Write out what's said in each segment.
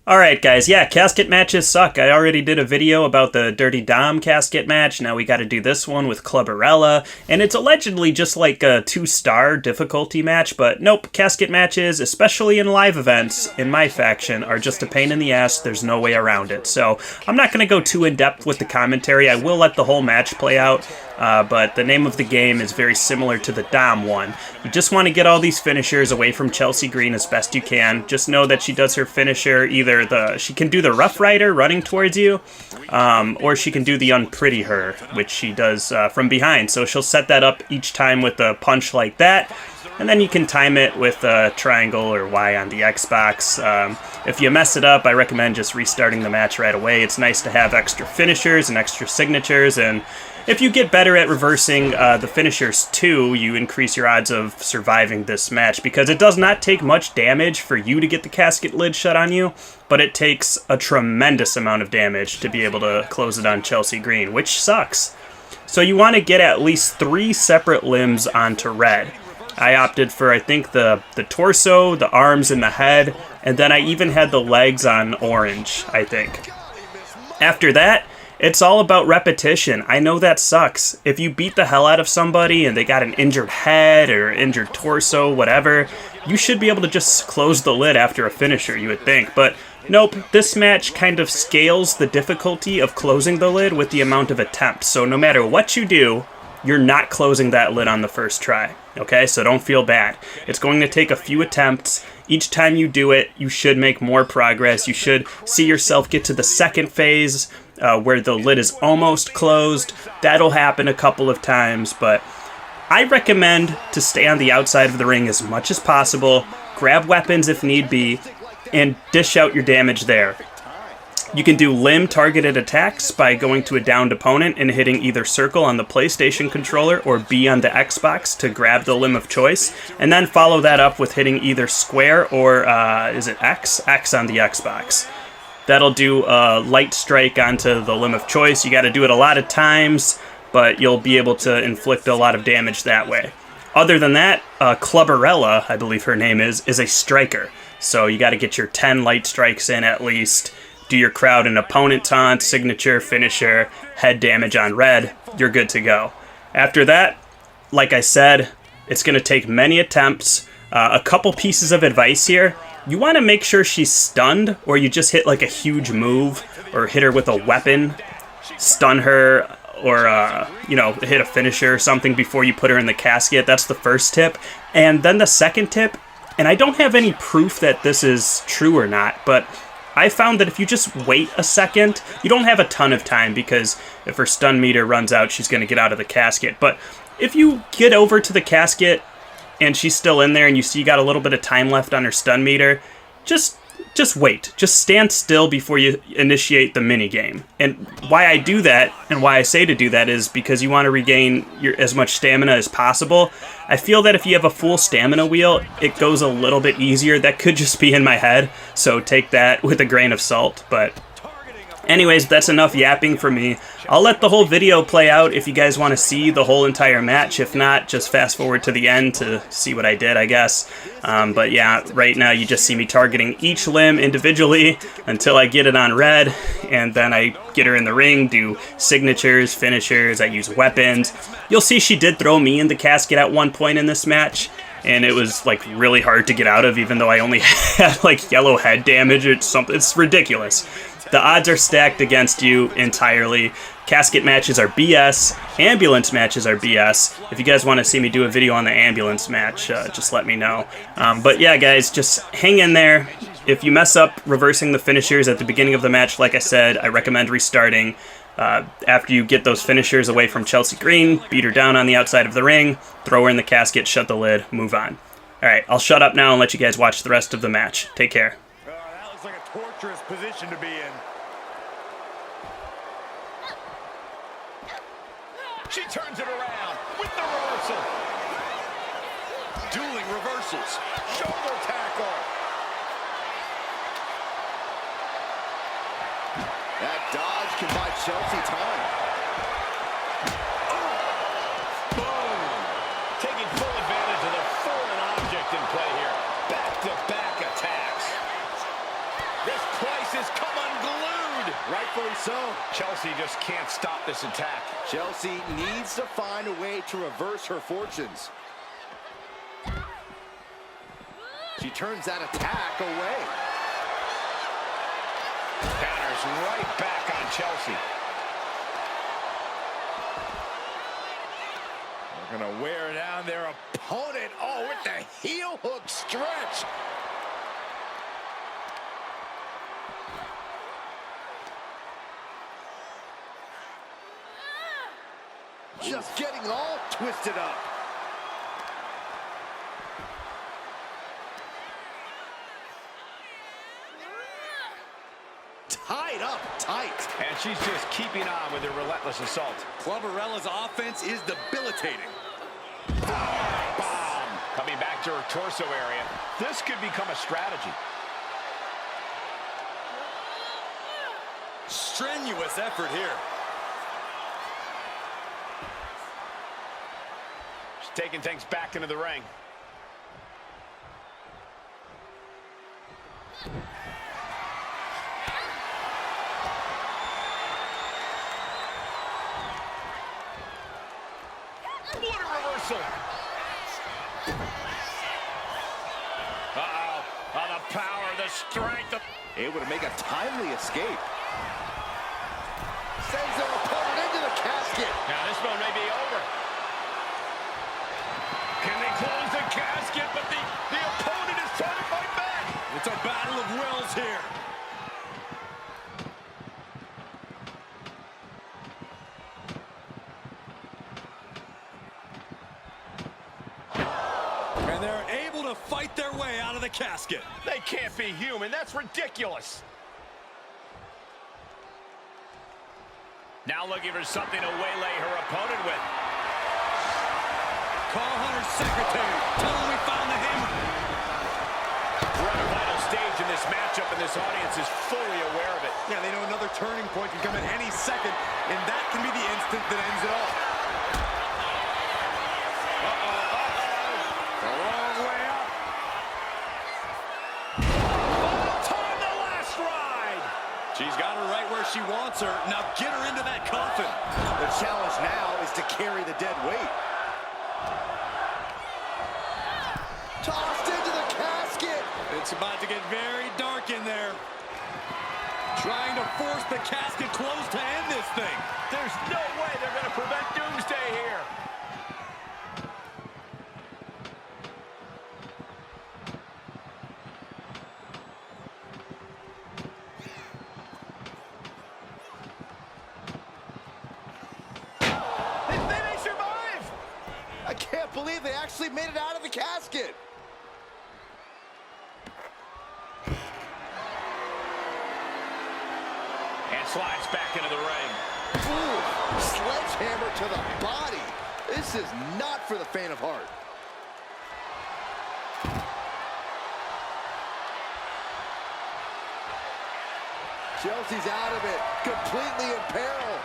Alright guys, yeah, casket matches suck. I already did a video about the Dirty Dom casket match, now we gotta do this one with Clubberella, and it's allegedly just like a 2-star difficulty match, but nope, casket matches, especially in live events, in MyFaction, are just a pain in the ass, there's no way around it. So, I'm not gonna go too in-depth with the commentary, I will let the whole match play out, but the name of the game is very similar to the Dom one. You just want to get all these finishers away from Chelsea Green as best you can. Just know that she does her finisher either she can do the Rough Rider running towards you, or she can do the Unpretty Her, which she does from behind. So she'll set that up each time with a punch like that, and then you can time it with a triangle or Y on the Xbox. If you mess it up, I recommend just restarting the match right away. It's nice to have extra finishers and extra signatures, and if you get better at reversing the finishers too, you increase your odds of surviving this match, because it does not take much damage for you to get the casket lid shut on you, but it takes a tremendous amount of damage to be able to close it on Chelsea Green, which sucks. So you want to get at least 3 separate limbs onto red. I opted for, I think, the torso, the arms, and the head, and then I even had the legs on orange, I think. After that, it's all about repetition. I know that sucks. If you beat the hell out of somebody and they got an injured head or injured torso, whatever, you should be able to just close the lid after a finisher, you would think. But nope, this match kind of scales the difficulty of closing the lid with the amount of attempts. So no matter what you do, you're not closing that lid on the first try. Okay, so don't feel bad. It's going to take a few attempts. Each time you do it, you should make more progress. You should see yourself get to the second phase, where the lid is almost closed. That'll happen a couple of times, but I recommend to stay on the outside of the ring as much as possible, grab weapons if need be, and dish out your damage there. You can do limb targeted attacks by going to a downed opponent and hitting either circle on the PlayStation controller or B on the Xbox to grab the limb of choice, and then follow that up with hitting either square or, is it X? X on the Xbox. That'll do a light strike onto the limb of choice. You gotta do it a lot of times, but you'll be able to inflict a lot of damage that way. Other than that, Clubberella, I believe her name is a striker. So you gotta get your 10 light strikes in at least. Do your crowd and opponent taunt, signature, finisher, head damage on red, you're good to go. After that, like I said, it's going to take many attempts. A couple pieces of advice here. You want to make sure she's stunned, or you just hit like a huge move, or hit her with a weapon, stun her, or hit a finisher or something before you put her in the casket. That's the first tip. And then the second tip, and I don't have any proof that this is true or not, but I found that if you just wait a second, you don't have a ton of time, because if her stun meter runs out, she's going to get out of the casket. But if you get over to the casket and she's still in there and you see you got a little bit of time left on her stun meter, just wait. Just stand still before you initiate the mini game. And why I do that, and why I say to do that, is because you want to regain as much stamina as possible. I feel that if you have a full stamina wheel, it goes a little bit easier. That could just be in my head, so take that with a grain of salt. But anyways, that's enough yapping for me. I'll let the whole video play out if you guys want to see the whole entire match. If not, just fast forward to the end to see what I did, I guess. But yeah, right now you just see me targeting each limb individually until I get it on red, and then I get her in the ring, do signatures, finishers, I use weapons. You'll see she did throw me in the casket at one point in this match, and it was like really hard to get out of, even though I only had like yellow head damage or something. It's ridiculous. The odds are stacked against you entirely. Casket matches are BS. Ambulance matches are BS. If you guys want to see me do a video on the ambulance match, just let me know. But yeah, guys, just hang in there. If you mess up reversing the finishers at the beginning of the match, like I said, I recommend restarting. After you get those finishers away from Chelsea Green, beat her down on the outside of the ring, throw her in the casket, shut the lid, move on. Alright, I'll shut up now and let you guys watch the rest of the match. Take care. That looks like a torturous position to be in. She turns it around with the reversal. Dueling reversals. Shoulder tackle. That dodge can buy Chelsea time. Boom. Taking full advantage of the foreign object in play here. Back-to-back attacks. This place has come unglued. Rightfully so. Chelsea just can't stop this attack. Chelsea needs to find a way to reverse her fortunes. She turns that attack away. Counters right back on Chelsea. They're gonna wear down their opponent. Oh, with the heel hook stretch. Just getting all twisted up. Tied up tight. And she's just keeping on with her relentless assault. Clubberella's offense is debilitating. Bomb. Coming back to her torso area. This could become a strategy. Strenuous effort here. She's taking things back into the ring. What a reversal. Uh-oh. Oh, the power, the strength. Able to make a timely escape. Sends their opponent into the casket. Now this one may be over. Can they close the casket? But the opponent is trying to fight back. It's a battle of wills here. And they're able to fight their way out of the casket. They can't be human. That's ridiculous. Now looking for something to waylay her opponent with. Call Hunter's secretary. Tell him we found the hammer. We're at a vital stage in this matchup, and this audience is fully aware of it. Yeah, they know another turning point can come at any second, and that can be the instant that ends it all. The long way up. Final time, the last ride. She's got her right where she wants her. Now get her into that coffin. The challenge now is to carry the dead weight. Tossed into the casket. It's about to get very dark in there. Trying to force the casket closed to end this thing. There's no way they're going to prevent doomsday here. They may survive. I can't believe they actually made it out of the casket. And slides back into the ring. Ooh, sledgehammer to the body. This is not for the faint of heart. Chelsea's out of it, completely in peril.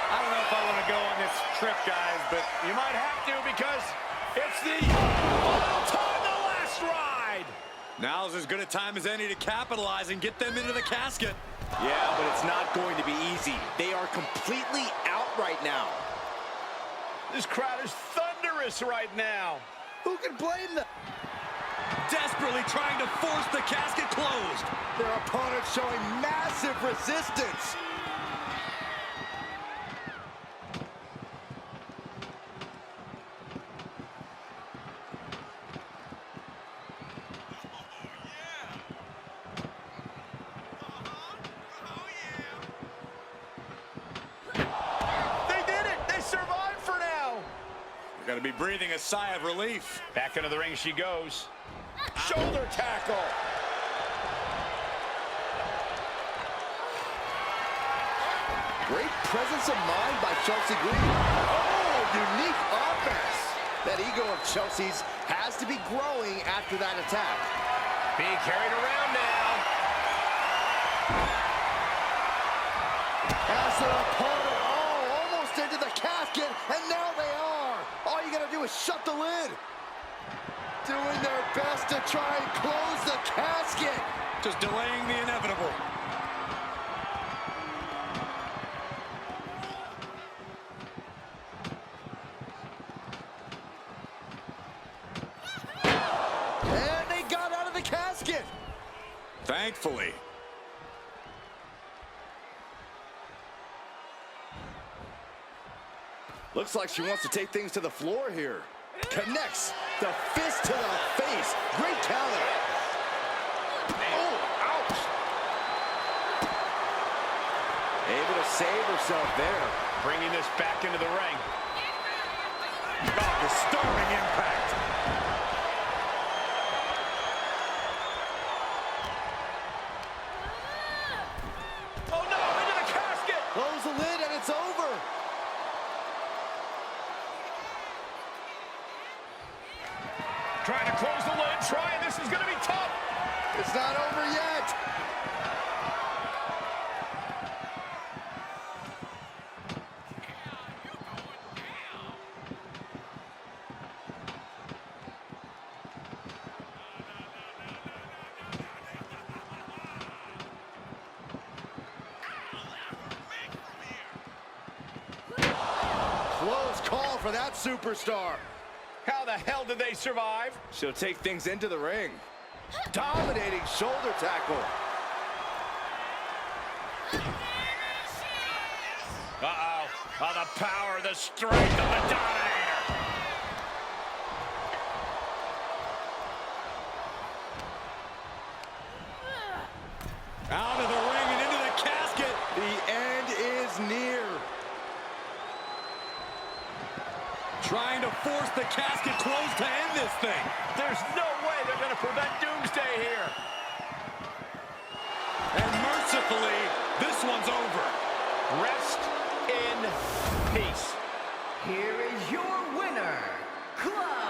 I don't know if I want to go on this trip, guys, but you might have to because it's the final time, the last ride. Now's as good a time as any to capitalize and get them into the casket. Yeah, but it's not going to be easy. They are completely out right now. This crowd is thunderous right now. Who can blame them? Desperately trying to force the casket closed. Their opponent showing massive resistance. Got to be breathing a sigh of relief. Back into the ring she goes. Shoulder tackle. Great presence of mind by Chelsea Green. Oh, unique offense. That ego of Chelsea's has to be growing after that attack. Being carried around now. As their opponent, almost into the casket, and now they are. All you gotta do is shut the lid. Doing their best to try and close the casket. Just delaying the inevitable. And they got out of the casket. Thankfully. Looks like she wants to take things to the floor here. Connects the fist to the face. Great counter. Oh, ouch. Able to save herself there. Bringing this back into the ring. Oh, disturbing impact. Oh no, into the casket. Close the lid and it's over. Trying to close the lid, this is gonna be tough. It's not over yet. Close call for that superstar. How the hell did they survive? She'll take things into the ring. Dominating shoulder tackle. Uh-oh. Oh, the power, the strength of the Dominator. Out of the ring and into the casket. The end is near. Trying to force the casket closed to end this thing. There's no way they're going to prevent Doomsday here. And mercifully, this one's over. Rest in peace. Here is your winner, Clubberella.